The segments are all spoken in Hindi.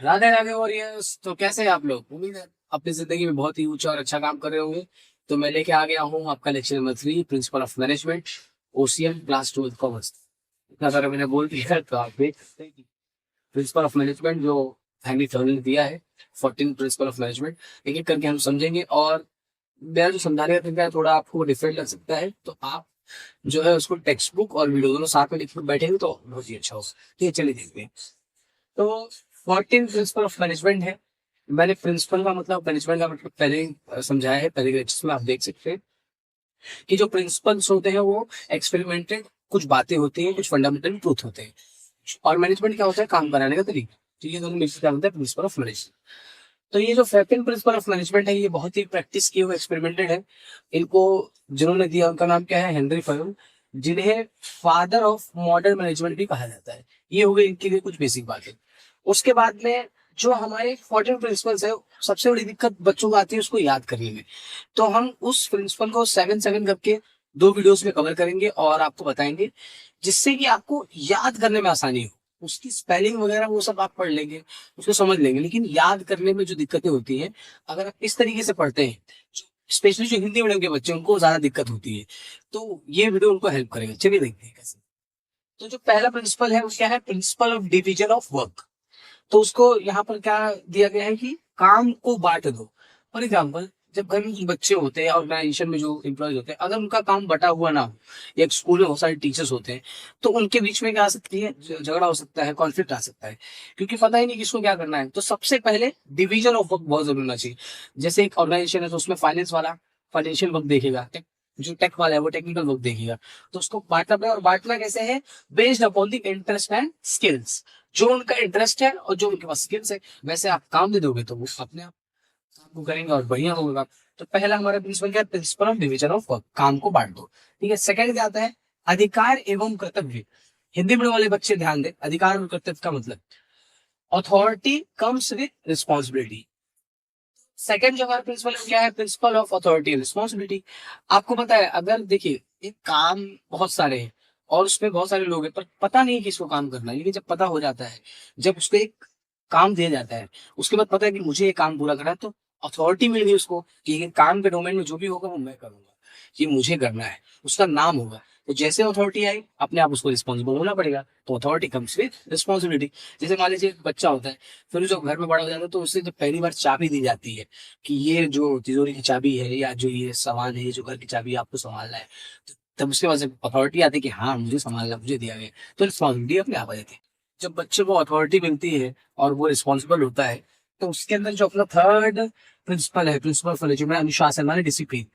राधे राधे वॉरियर्स। तो कैसे हैं आप लोग? उम्मीद है अपनी जिंदगी में बहुत ही ऊंचा और अच्छा काम कर रहे होंगे। तो मैं लेके आ गया हूँ आपका lecture number 3, principle of management, OCM class 12 commerce. इतना सारा मैंने बोल दिया तो आप देख सकते हैं कि प्रिंसिपल ऑफ मैनेजमेंट जो हैंनरी टर्नर ने दिया है, 14 प्रिंसिपल ऑफ मैनेजमेंट, एक एक करके हम समझेंगे। और मेरा जो समझाने का तरीका है थोड़ा आपको डिफरेंट लग सकता है, तो आप जो है उसको टेक्स्ट बुक और वीडियो दोनों साथ में लिख कर बैठेंगे तो बहुत ही अच्छा होगा। ठीक है, चलिए देखते हैं। तो 14 प्रिंसिपल ऑफ मैनेजमेंट है। मैंने प्रिंसिपल का मतलब, मैनेजमेंट का मतलब पहले ही समझाया है, पहले के लेक्चर्स में आप देख सकते हैं कि जो प्रिंसिपल्स होते हैं वो एक्सपेरिमेंटेड कुछ बातें होती हैं, कुछ फंडामेंटल ट्रूथ होते हैं। और मैनेजमेंट क्या होता है? काम बनाने का तरीका। तो ये दोनों मिलकर क्या होता है? Principle of management. तो ये जो 15 प्रिंसिपल ऑफ मैनेजमेंट है, ये बहुत ही प्रैक्टिस किए हुए एक्सपेरिमेंटेड है। इनको जिन्होंने दिया उनका नाम क्या है? हेनरी फयम, जिन्हें फादर ऑफ मॉडर्न मैनेजमेंट भी कहा जाता है। ये हो गई इनके लिए कुछ बेसिक बातें। उसके बाद में जो हमारे 14 प्रिंसिपल्स है, सबसे बड़ी दिक्कत बच्चों को आती है उसको याद करने में। तो हम उस प्रिंसिपल को 7 करके 2 वीडियोस में कवर करेंगे और आपको बताएंगे, जिससे कि आपको याद करने में आसानी हो। उसकी स्पेलिंग वगैरह वो सब आप पढ़ लेंगे, उसको समझ लेंगे, लेकिन याद करने में जो दिक्कतें होती हैं, अगर आप इस तरीके से पढ़ते हैं, स्पेशली जो हिंदी मीडियम के बच्चे हैं, उनको ज्यादा दिक्कत होती है। तो ये वीडियो उनको हेल्प करेगा। चलिए देखते हैं कैसे। तो जो पहला प्रिंसिपल है वो क्या है? Principle of division of work. तो उसको यहाँ पर क्या दिया गया है कि काम को बांट दो। फॉर एग्जाम्पल, जब घर में बच्चे होते हैं, ऑर्गेनाइजेशन में जो एम्प्लॉयज होते हैं, अगर उनका काम बटा हुआ ना हो, या एक स्कूल में बहुत सारे टीचर्स होते हैं, तो उनके बीच में क्या आ सकती है? झगड़ा हो सकता है, कॉन्फ्लिक्ट आ सकता है, क्योंकि पता ही नहीं किसको क्या करना है। तो सबसे पहले डिवीजन ऑफ वर्क बहुत जरूरी होना चाहिए। जैसे एक ऑर्गेनाइजेशन है तो उसमें फाइनेंस वाला फाइनेंशियल वर्क देखेगा, जो टेक वाला है वो टेक्निकल वर्क देखेगा। तो उसको बांटना पड़ेगा, और बांटना कैसे है? Based upon the interest and skills. जो उनका इंटरेस्ट है और जो उनके पास स्किल्स है, वैसे आप काम दे दोगे तो वो अपने आप काम को करेंगे और बढ़िया होगा। तो पहला हमारा प्रिंसिपल क्या है? Principle of division of work, काम को बांट दो। ठीक है। सेकंड क्या आता है? अधिकार एवं कर्तव्य। हिंदी मीडियम वाले बच्चे ध्यान दें, अधिकार और कर्तव्य का मतलब, authority comes with responsibility. Second जो हमारा प्रिंसिपल क्या है? Principle of authority and responsibility. आपको पता है, अगर देखिए एक काम बहुत सारे हैं और उसमें बहुत सारे लोग हैं, पर पता नहीं है किसको काम करना है, लेकिन जब पता हो जाता है, जब उसको एक काम दिया जाता है, उसके बाद पता है कि मुझे ये काम पूरा करना है, तो अथॉरिटी मिल गई उसको कि ये काम के डोमेन में जो भी होगा वो मैं करूंगा, ये मुझे करना है, उसका नाम होगा। तो जैसे अथॉरिटी आई, अपने आप उसको रिस्पॉन्सिबल होना पड़ेगा। तो अथॉरिटी कम्स विद रिस्पॉन्सिबिलिटी। जैसे मान लीजिए एक बच्चा होता है, फिर जो घर में बड़ा हो जाता है, तो उसे जब पहली बार चाबी दी जाती है कि ये जो तिजोरी की चाबी है, या जो ये सामान है, ये जो घर की चाबी है, आपको संभालना है, तो तब उसके पास अथॉरिटी आती है कि हाँ मुझे संभालना, मुझे दिया गया, तो रिस्पॉन्सिबिलिटी अपने आप आ जाती है। जब बच्चे को अथॉरिटी मिलती है और वो रिस्पॉन्सिबल होता है, तो उसके अंदर जो अपना थर्ड प्रिंसिपल है, प्रिंसिपल ऑफ मैनेजमेंट, अनुशासन माने डिसिप्लिन,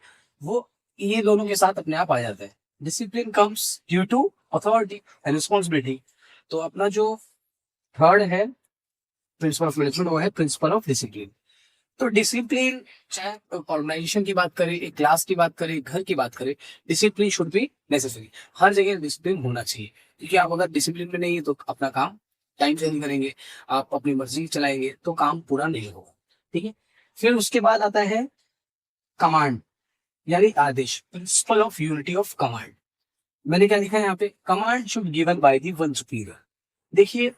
वो ये दोनों के साथ अपने आप आ जाता है। Discipline comes due to authority and responsibility. तो अपना जो थर्ड है प्रिंसिपल ऑफ मैनेजमेंट, वो है प्रिंसिपल ऑफ डिसिप्लिन। तो डिसिप्लिन, चाहे ऑर्गेनाइजेशन की बात करें, एक क्लास की बात करें, घर की बात करें, डिसिप्लिन शुड बी नेसेसरी। हर जगह डिसिप्लिन होना चाहिए, क्योंकि आप अगर डिसिप्लिन में नहीं है तो अपना काम टाइम से नहीं करेंगे, आप अपनी मर्जी चलाएंगे तो काम पूरा नहीं होगा। ठीक है। फिर उसके बाद आता है कमांड, यानी आदेश, principle of unity of command. मैंने क्या लिखा है यहाँ पे? Command should given by the one superior. देखिए,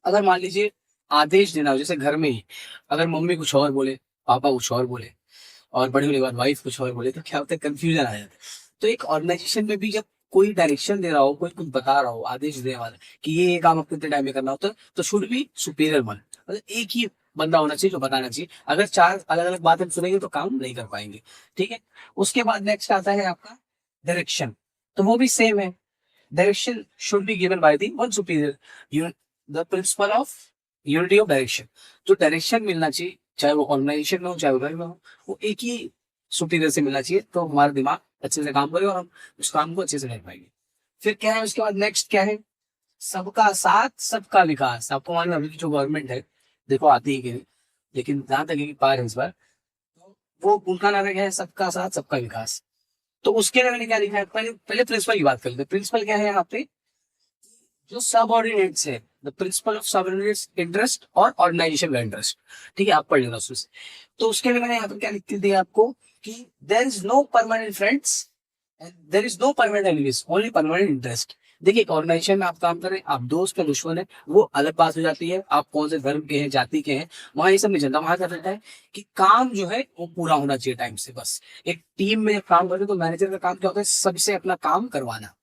अगर मान लीजिए आदेश देना हो, जैसे घर में ही अगर मम्मी कुछ और बोले, पापा कुछ और बोले, और बड़े होने के बाद वाइफ कुछ और बोले, तो क्या होता है? कंफ्यूजन आ जाता है। तो एक ऑर्गेनाइजेशन में भी जब कोई डायरेक्शन दे रहा हो, कोई कुछ बता रहा हो, आदेश देने वाला कि ये काम आपको इतने टाइम में करना होता है, तो शुड बी सुपीरियर वन, मतलब एक ही बंदा होना चाहिए जो बताना चाहिए। अगर चार अलग अलग बातें सुनेंगे तो काम नहीं कर पाएंगे। ठीक है। उसके बाद नेक्स्ट आता है आपका डायरेक्शन। तो वो भी सेम है, direction should be given by the one superior, the principal of unity of direction. जो डायरेक्शन मिलना चाहिए, चाहे वो ऑर्गेनाइजेशन में हो चाहे वो घर में हो, वो एक ही सुपीरियर से मिलना चाहिए, तो हमारा दिमाग अच्छे से काम करेगा और हम उस काम को अच्छे से कर पाएंगे। फिर क्या है उसके बाद? नेक्स्ट क्या है? सबका साथ सबका विकास। आपको मालूम है अभी की जो गवर्नमेंट है, देखो आती है कि नहीं, लेकिन जहां तक है कि पार है इस बार, तो वो उनका नारा क्या है? सबका साथ सबका विकास। तो उसके लिए मैंने क्या लिखा है? पहले पहले प्रिंसिपल की बात कर लेते हैं। प्रिंसिपल क्या है यहाँ पे? जो सबऑर्डिनेट्स है, the principle of subordinates interest और ऑर्गेनाइजेशन का इंटरेस्ट। ठीक है, आप पढ़ लेना उसमें से। तो उसके लिए मैंने यहाँ पे क्या लिख के दिया आपको कि there is no permanent friends and there is no permanent enemies, only permanent interest. देखिए, एक ऑर्गेनाइजेशन में आप काम कर रहे हैं, आप दोस्त या दुश्मन है, वो अलग बात हो जाती है। आप कौन से धर्म के हैं, जाति के हैं, वहाँ ये सब नहीं चलता। वहाँ क्या चलता है कि काम जो है वो पूरा होना चाहिए टाइम से बस। एक टीम में काम करते तो मैनेजर का काम क्या होता है, सबसे अपना काम करवाना।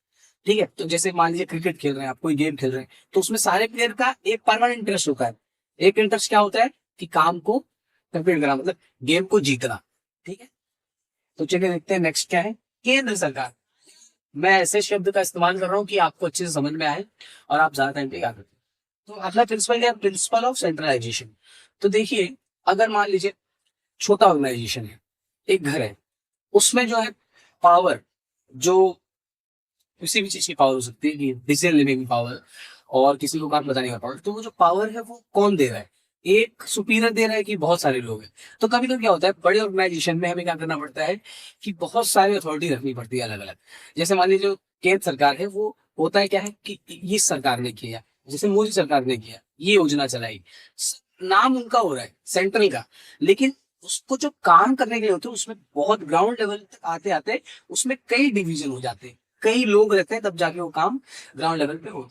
ठीक है, तो जैसे मान लीजिए क्रिकेट खेल रहे हैं आप, कोई गेम खेल रहे हैं, तो उसमें सारे प्लेयर का एक परमानेंट इंटरेस्ट होता है। एक इंटरेस्ट क्या होता है कि काम को कंप्लीट करना, मतलब गेम को जीतना। ठीक है, तो चलिए देखते हैं नेक्स्ट क्या है। केंद्र सरकार। मैं ऐसे शब्द का इस्तेमाल कर रहा हूँ कि आपको अच्छे से समझ में आए और आप ज्यादा टाइम पे याद रखें। तो अपना प्रिंसिपल क्या है, प्रिंसिपल ऑफ सेंट्रलाइजेशन। तो देखिए, अगर मान लीजिए छोटा ऑर्गेनाइजेशन है, एक घर है, उसमें जो है पावर, जो किसी भी चीज की पावर हो सकती है, कि डिसीजन लेने की पावर और किसी को काम बताने का पावर, तो वो जो पावर है वो कौन दे रहा है, एक सुपीरियर दे रहा है कि बहुत सारे लोग हैं। तो कभी कभी क्या होता है, बड़े ऑर्गेनाइजेशन में हमें क्या करना पड़ता है कि बहुत सारी अथॉरिटी रखनी पड़ती है अलग अलग। जैसे मान लीजिए जो केंद्र सरकार है, वो होता है क्या है कि ये सरकार ने किया, जैसे मोदी सरकार ने किया, ये योजना चलाई, नाम उनका हो रहा है सेंट्रल का, लेकिन उसको जो काम करने के लिए होते हैं उसमें बहुत ग्राउंड लेवल तक आते आते उसमें कई डिवीजन हो जाते हैं, कई लोग रहते हैं, तब जाके वो काम ग्राउंड लेवल पे हो।